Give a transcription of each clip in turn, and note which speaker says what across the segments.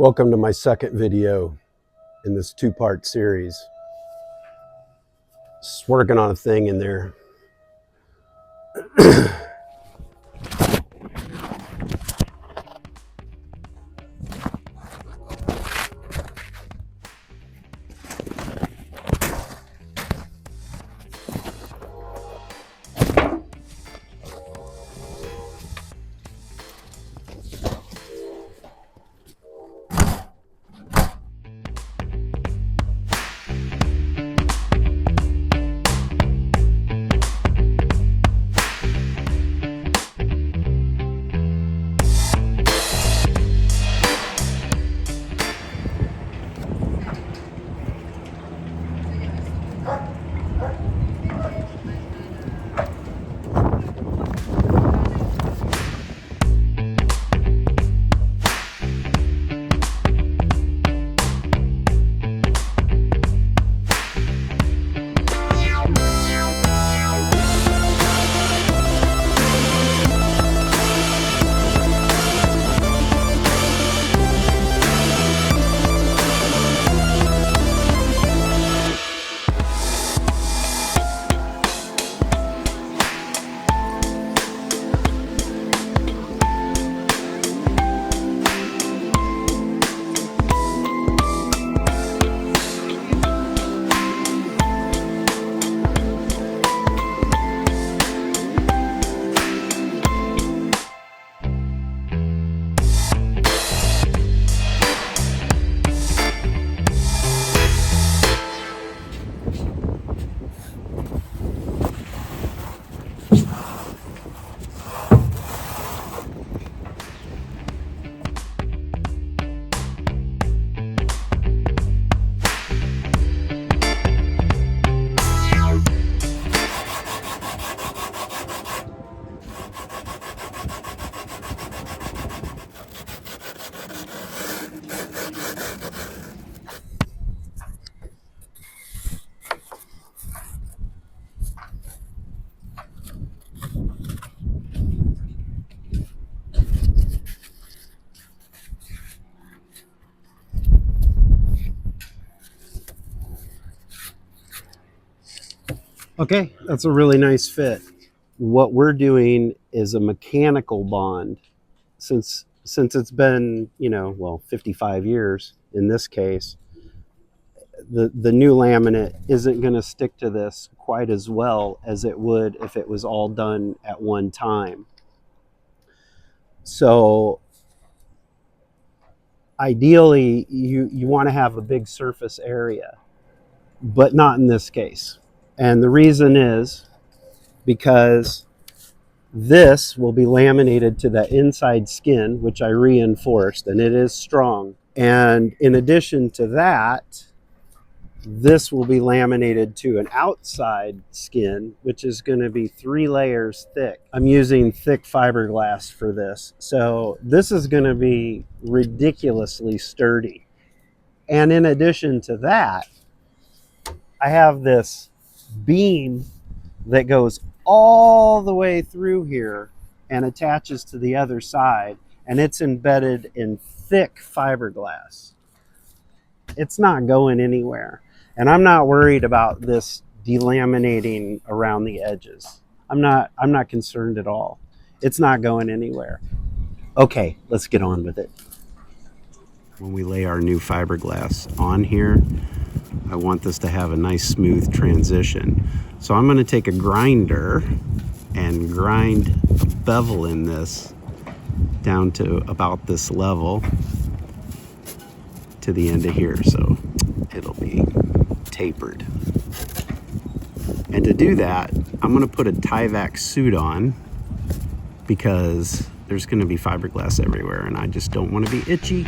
Speaker 1: Welcome to my second video in this two-part series. Just working on a thing in there. Okay, that's a really nice fit. What we're doing is a mechanical bond. Since it's been, 55 years in this case, the new laminate isn't going to stick to this quite as well as it would if it was all done at one time. So ideally, you want to have a big surface area, but not in this case. And the reason is because this will be laminated to the inside skin, which I reinforced, and it is strong. And in addition to that, this will be laminated to an outside skin, which is going to be 3 layers thick. I'm using thick fiberglass for this. So this is going to be ridiculously sturdy. And in addition to that, I have this beam that goes all the way through here and attaches to the other side, and it's embedded in thick fiberglass. It's not going anywhere, and I'm not worried about this delaminating around the edges. I'm not concerned at all. It's not going anywhere. Okay, let's get on with it. When we lay our new fiberglass on here, I want this to have a nice smooth transition. So I'm going to take a grinder and grind a bevel in this down to about this level to the end of here, so it'll be tapered. And to do that, I'm going to put a Tyvek suit on because there's going to be fiberglass everywhere and I just don't want to be itchy.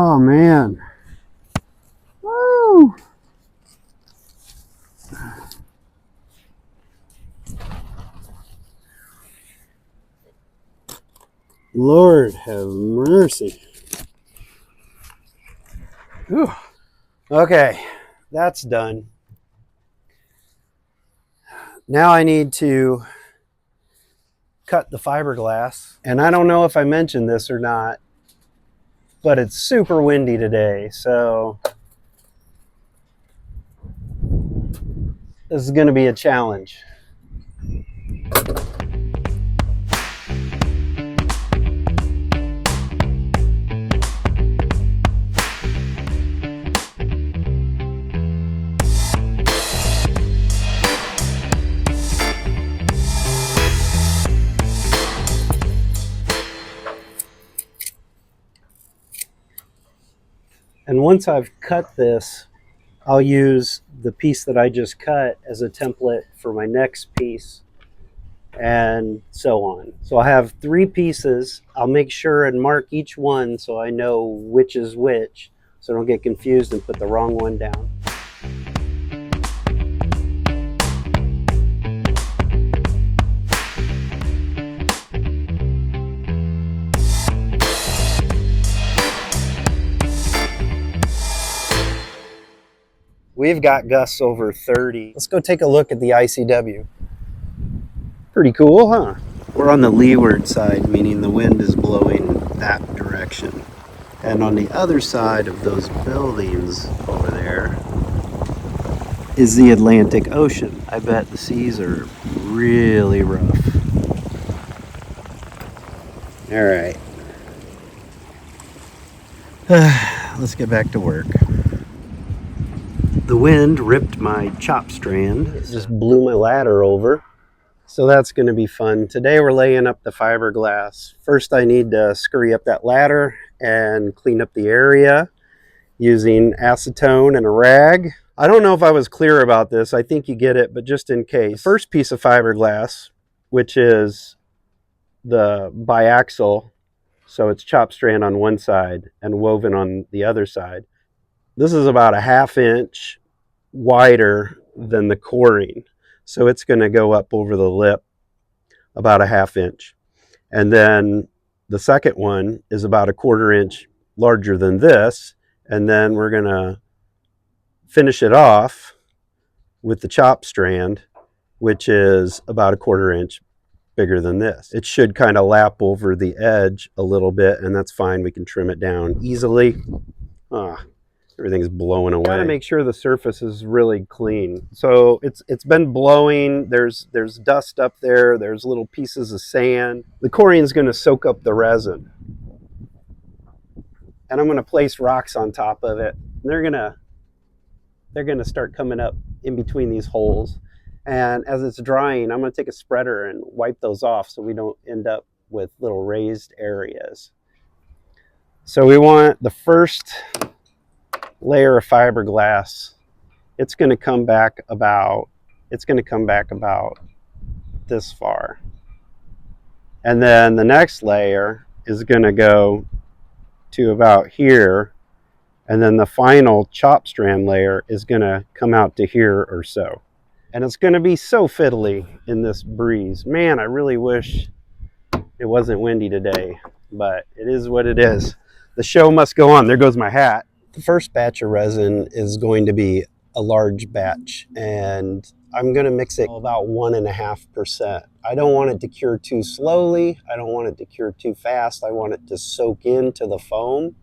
Speaker 1: Oh man. Woo! Lord have mercy. Whew. Okay, that's done. Now I need to cut the fiberglass. And I don't know if I mentioned this or not, but it's super windy today, so this is going to be a challenge. And once I've cut this, I'll use the piece that I just cut as a template for my next piece, and so on. So I'll have 3 pieces. I'll make sure and mark each one so I know which is which, so I don't get confused and put the wrong one down. We've got gusts over 30. Let's go take a look at the ICW. Pretty cool, huh? We're on the leeward side, meaning the wind is blowing that direction. And on the other side of those buildings over there is the Atlantic Ocean. I bet the seas are really rough. All right. Let's get back to work. The wind ripped my chop strand. It just blew my ladder over. So that's going to be fun. Today we're laying up the fiberglass. First I need to scurry up that ladder and clean up the area using acetone and a rag. I don't know if I was clear about this. I think you get it, but just in case. The first piece of fiberglass, which is the biaxial, so it's chop strand on one side and woven on the other side. This is about a 1/2 inch wider than the coring. So it's going to go up over the lip about a 1/2 inch. And then the second one is about a 1/4 inch larger than this. And then we're going to finish it off with the chop strand, which is about a 1/4 inch bigger than this. It should kind of lap over the edge a little bit, and that's fine. We can trim it down easily. Everything's blowing away. Gotta make sure the surface is really clean. So it's been blowing. There's dust up there. There's little pieces of sand. The coring is going to soak up the resin, and I'm going to place rocks on top of it. They're gonna start coming up in between these holes. And as it's drying, I'm going to take a spreader and wipe those off so we don't end up with little raised areas. So we want the first layer of fiberglass. It's going to come back about this far. And then the next layer is going to go to about here. And then the final chop strand layer is going to come out to here or so. And it's going to be so fiddly in this breeze. Man, I really wish it wasn't windy today, but it is what it is. The show must go on. There goes my hat. The first batch of resin is going to be a large batch, and I'm going to mix it about 1.5%. I don't want it to cure too slowly. I don't want it to cure too fast. I want it to soak into the foam.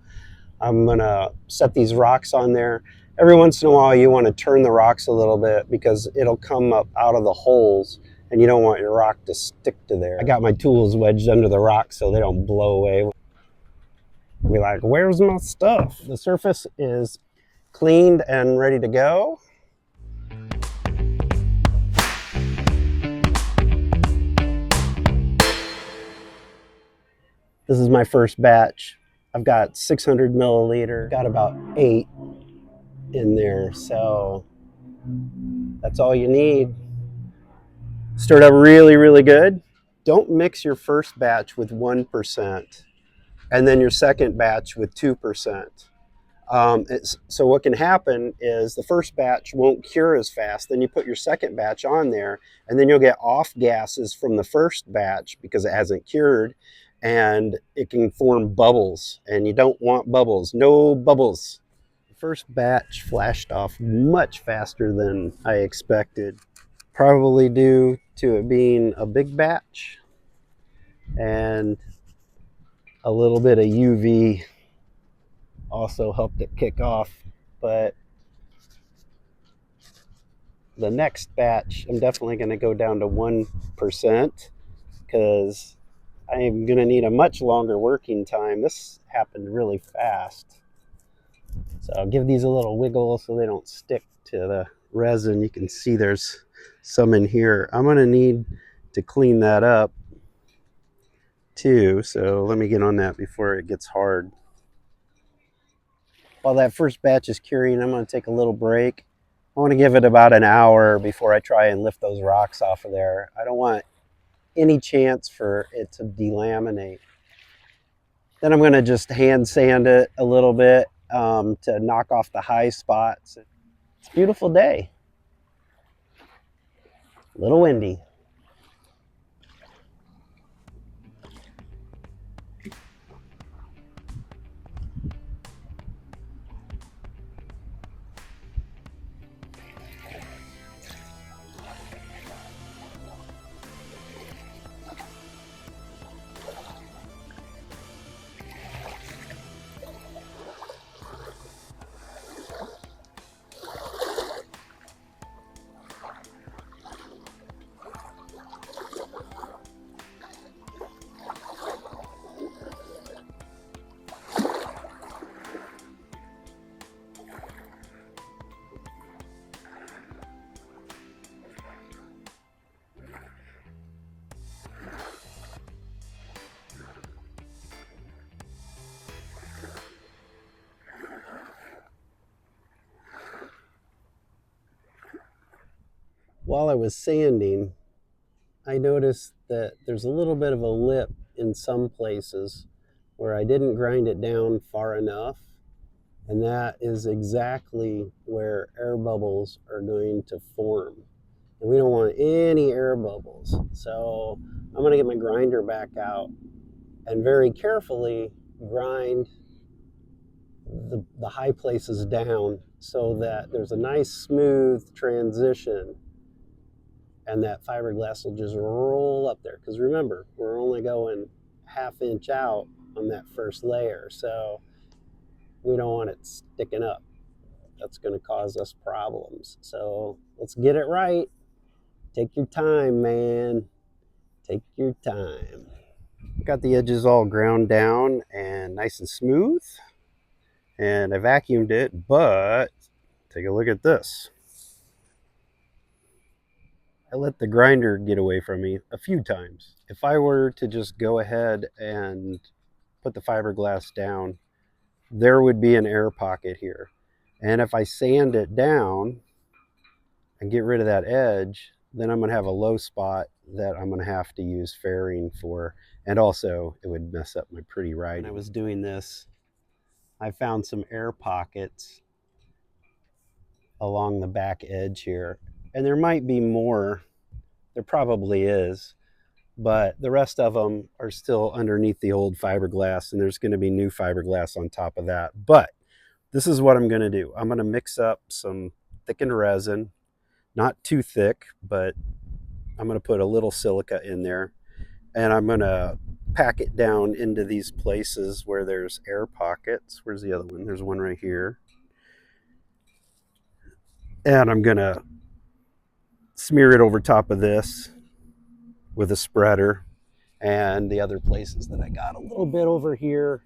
Speaker 1: I'm going to set these rocks on there. Every once in a while you want to turn the rocks a little bit because it'll come up out of the holes, and you don't want your rock to stick to there. I got my tools wedged under the rocks so they don't blow away. Be like, where's my stuff? The surface is cleaned and ready to go. This is my first batch. I've got 600 milliliter, got about 8 in there, so that's all you need. Stirred up really, really good. Don't mix your first batch with 1%. and then your second batch with 2%. So what can happen is the first batch won't cure as fast. Then you put your second batch on there, and then you'll get off gases from the first batch because it hasn't cured, and it can form bubbles, and you don't want bubbles. No bubbles. The first batch flashed off much faster than I expected, probably due to it being a big batch and a little bit of UV also helped it kick off. But the next batch, I'm definitely going to go down to 1% because I am going to need a much longer working time. This happened really fast. So I'll give these a little wiggle so they don't stick to the resin. You can see there's some in here. I'm going to need to clean that up too. So let me get on that before it gets hard. While that first batch is curing, I'm going to take a little break. I want to give it about an hour before I try and lift those rocks off of there. I don't want any chance for it to delaminate. Then I'm going to just hand sand it a little bit to knock off the high spots. It's a beautiful day. A little windy. While I was sanding, I noticed that there's a little bit of a lip in some places where I didn't grind it down far enough. And that is exactly where air bubbles are going to form. And we don't want any air bubbles. So I'm going to get my grinder back out and very carefully grind the high places down so that there's a nice smooth transition and that fiberglass will just roll up there. Because remember, we're only going ½ inch out on that first layer. So we don't want it sticking up. That's going to cause us problems. So let's get it right. Take your time, man. Take your time. Got the edges all ground down and nice and smooth. And I vacuumed it, but take a look at this. I let the grinder get away from me a few times. If I were to just go ahead and put the fiberglass down, there would be an air pocket here. And if I sand it down and get rid of that edge, then I'm going to have a low spot that I'm going to have to use fairing for. And also, it would mess up my pretty writing. When I was doing this, I found some air pockets along the back edge here. And there might be more. There probably is. But the rest of them are still underneath the old fiberglass, and there's going to be new fiberglass on top of that. But this is what I'm going to do. I'm going to mix up some thickened resin, not too thick, but I'm going to put a little silica in there, and I'm going to pack it down into these places where there's air pockets. Where's the other one? There's one right here. And I'm going to smear it over top of this with a spreader, and the other places that I got a little bit over here.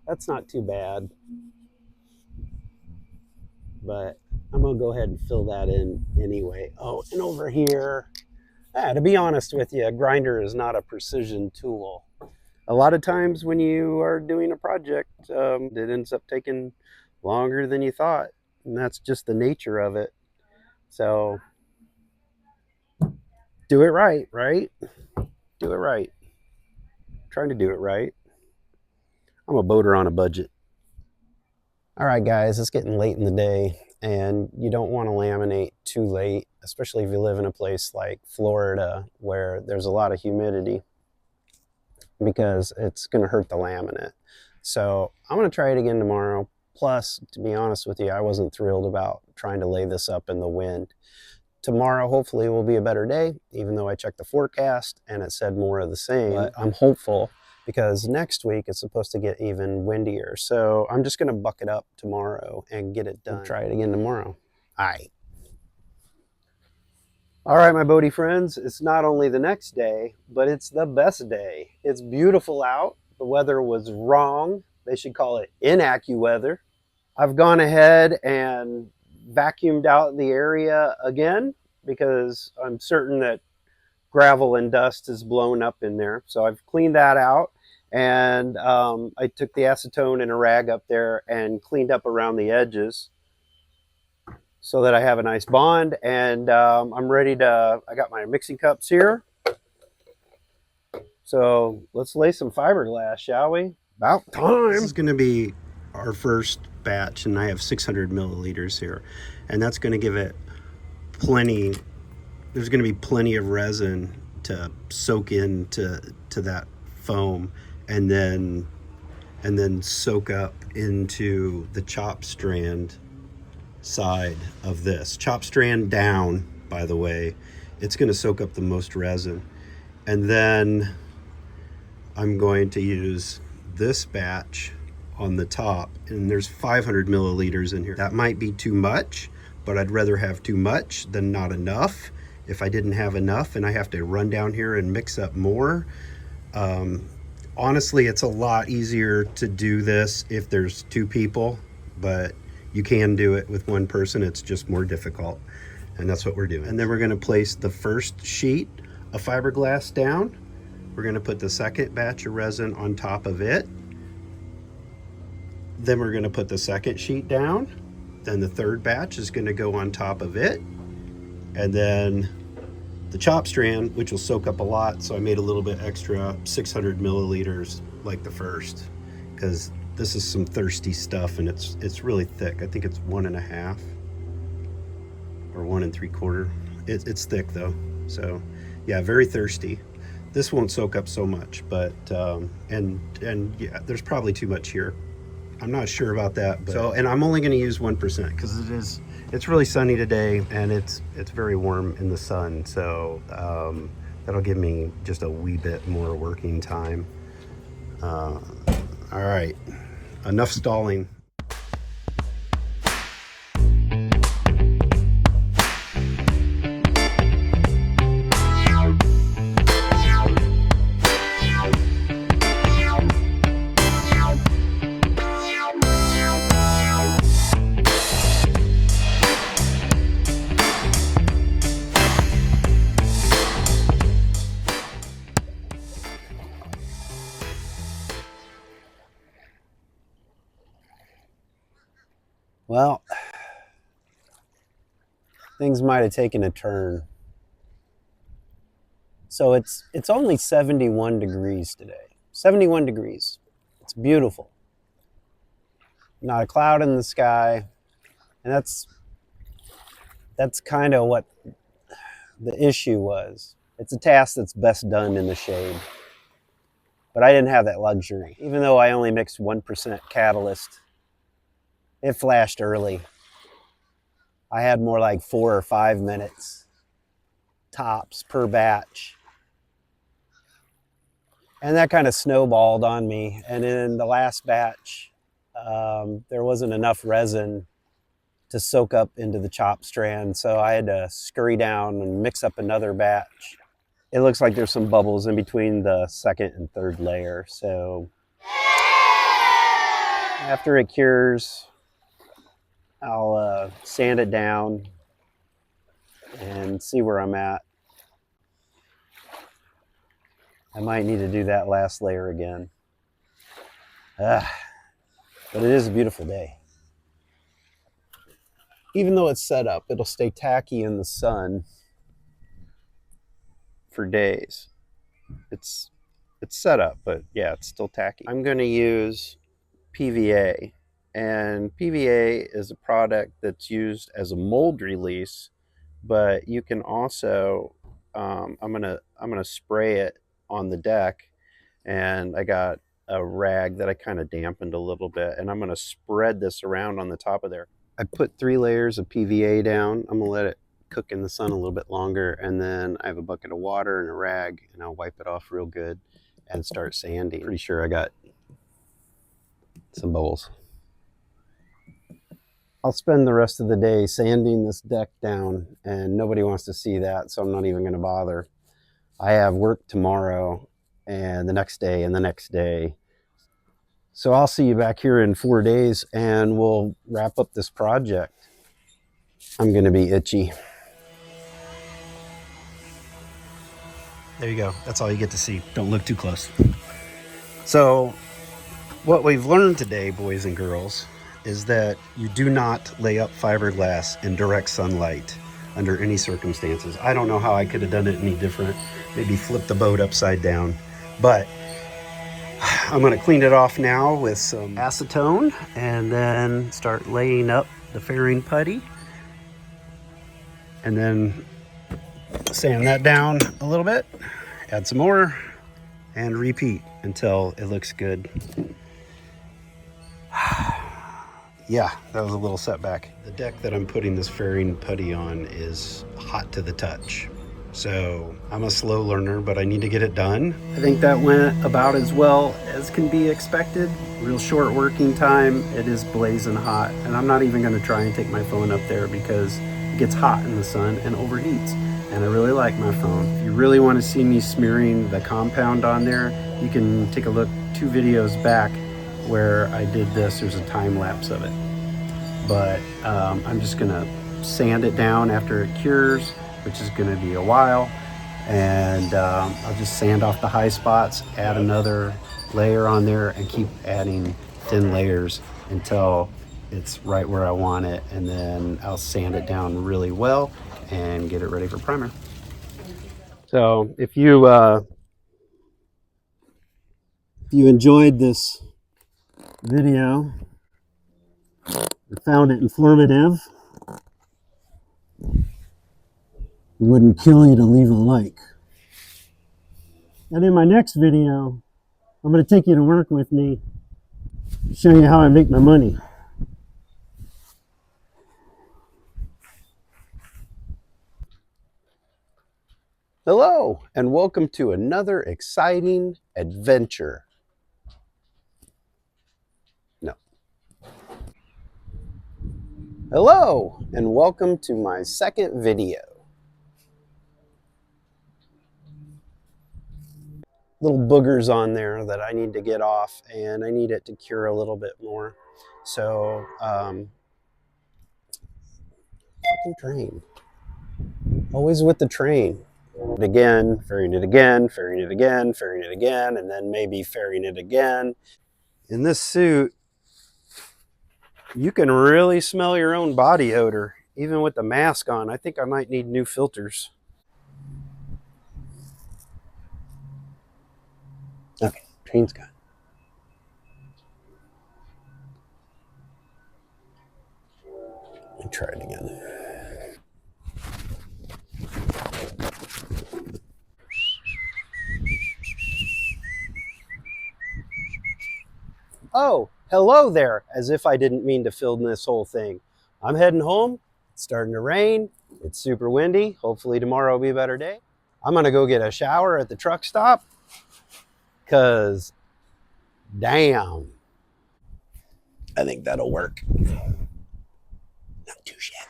Speaker 1: That's not too bad, but I'm gonna go ahead and fill that in anyway. Oh, and over here, to be honest with you, a grinder is not a precision tool. A lot of times when you are doing a project, it ends up taking longer than you thought, and that's just the nature of it. So do it right, right? Do it right. I'm trying to do it right. I'm a boater on a budget. All right, guys, it's getting late in the day, and you don't want to laminate too late, especially if you live in a place like Florida where there's a lot of humidity, because it's going to hurt the laminate. So I'm going to try it again tomorrow. Plus, to be honest with you, I wasn't thrilled about trying to lay this up in the wind. Tomorrow, hopefully, will be a better day, even though I checked the forecast and it said more of the same. But I'm hopeful because next week it's supposed to get even windier. So I'm just going to buck it up tomorrow and get it done. We'll try it again tomorrow. All right. All right, my boaty friends, it's not only the next day, but it's the best day. It's beautiful out. The weather was wrong. They should call it inaccu-weather. I've gone ahead and vacuumed out the area again because I'm certain that gravel and dust is blown up in there. So I've cleaned that out, and I took the acetone and a rag up there and cleaned up around the edges so that I have a nice bond. And I'm ready to, I got my mixing cups here. So let's lay some fiberglass, shall we? About time. This is going to be our first batch, and I have 600 milliliters here, and that's going to give it plenty. There's going to be plenty of resin to soak into that foam, and then soak up into the chop strand side of this. Chop strand down, by the way, it's going to soak up the most resin. And then I'm going to use this batch on the top, and there's 500 milliliters in here. That might be too much, but I'd rather have too much than not enough. If I didn't have enough and I have to run down here and mix up more, honestly, it's a lot easier to do this if there's two people, but you can do it with one person. It's just more difficult, and that's what we're doing. And then we're going to place the first sheet of fiberglass down. We're going to put the second batch of resin on top of it. Then we're going to put the second sheet down. Then the third batch is going to go on top of it. And then the chop strand, which will soak up a lot, so I made a little bit extra, 600 milliliters like the first, because this is some thirsty stuff, and it's really thick. I think it's 1.5 or 1 3/4. It's thick though, so yeah, very thirsty. This won't soak up so much, but and yeah, there's probably too much here. I'm not sure about that, but so, and I'm only going to use 1% because it's really sunny today, and it's very warm in the sun, so that'll give me just a wee bit more working time. All right, enough stalling. Well, things might have taken a turn. So it's only 71 degrees today. 71 degrees. It's beautiful. Not a cloud in the sky. And that's kind of what the issue was. It's a task that's best done in the shade. But I didn't have that luxury. Even though I only mixed 1% catalyst, it flashed early. I had more like 4 or 5 minutes tops per batch. And that kind of snowballed on me. And in the last batch, there wasn't enough resin to soak up into the chop strand. So I had to scurry down and mix up another batch. It looks like there's some bubbles in between the second and third layer. So after it cures, I'll sand it down and see where I'm at. I might need to do that last layer again. But it is a beautiful day. Even though it's set up, it'll stay tacky in the sun for days. It's it's set up, but yeah, it's still tacky. I'm going to use PVA, and PVA is a product that's used as a mold release, but you can also I'm gonna spray it on the deck, and I got a rag that I kind of dampened a little bit, and I'm gonna spread this around on the top of there. I put 3 layers of PVA down. I'm gonna let it cook in the sun a little bit longer, and then I have a bucket of water and a rag, and I'll wipe it off real good and start sanding. Pretty sure I got some bubbles. I'll spend the rest of the day sanding this deck down, and nobody wants to see that, so I'm not even going to bother. I have work tomorrow and the next day and the next day. So I'll see you back here in 4 days, and we'll wrap up this project. I'm going to be itchy. There you go. That's all you get to see. Don't look too close. So what we've learned today, boys and girls, is that you do not lay up fiberglass in direct sunlight under any circumstances. I don't know how I could have done it any different. Maybe flip the boat upside down. But I'm going to clean it off now with some acetone and then start laying up the fairing putty. And then sand that down a little bit, add some more, and repeat until it looks good. Yeah, that was a little setback. The deck that I'm putting this fairing putty on is hot to the touch. So I'm a slow learner, but I need to get it done. I think that went about as well as can be expected. Real short working time. It is blazing hot, and I'm not even going to try and take my phone up there because it gets hot in the sun and overheats. And I really like my phone. If you really want to see me smearing the compound on there, you can take a look 2 videos back where I did this. There's a time lapse of it. But I'm just gonna sand it down after it cures, which is gonna be a while. And I'll just sand off the high spots, add another layer on there, and keep adding thin layers until it's right where I want it. And then I'll sand it down really well and get it ready for primer. So if you enjoyed this video, found it informative, it wouldn't kill you to leave a like. And in my next video, I'm going to take you to work with me, show you how I make my money. Hello, and welcome to another exciting adventure. No. Hello, and welcome to my second video. Little boogers on there that I need to get off, and I need it to cure a little bit more. So, fucking train. Always with the train. Again, fairing it again, fairing it again, fairing it again, and then maybe fairing it again. In this suit, you can really smell your own body odor, even with the mask on. I think I might need new filters. Okay, train's gone. Let me try it again. Oh, hello there, as if I didn't mean to film this whole thing. I'm heading home. It's starting to rain. It's super windy. Hopefully tomorrow will be a better day. I'm going to go get a shower at the truck stop because, damn, I think that'll work. Not too shabby.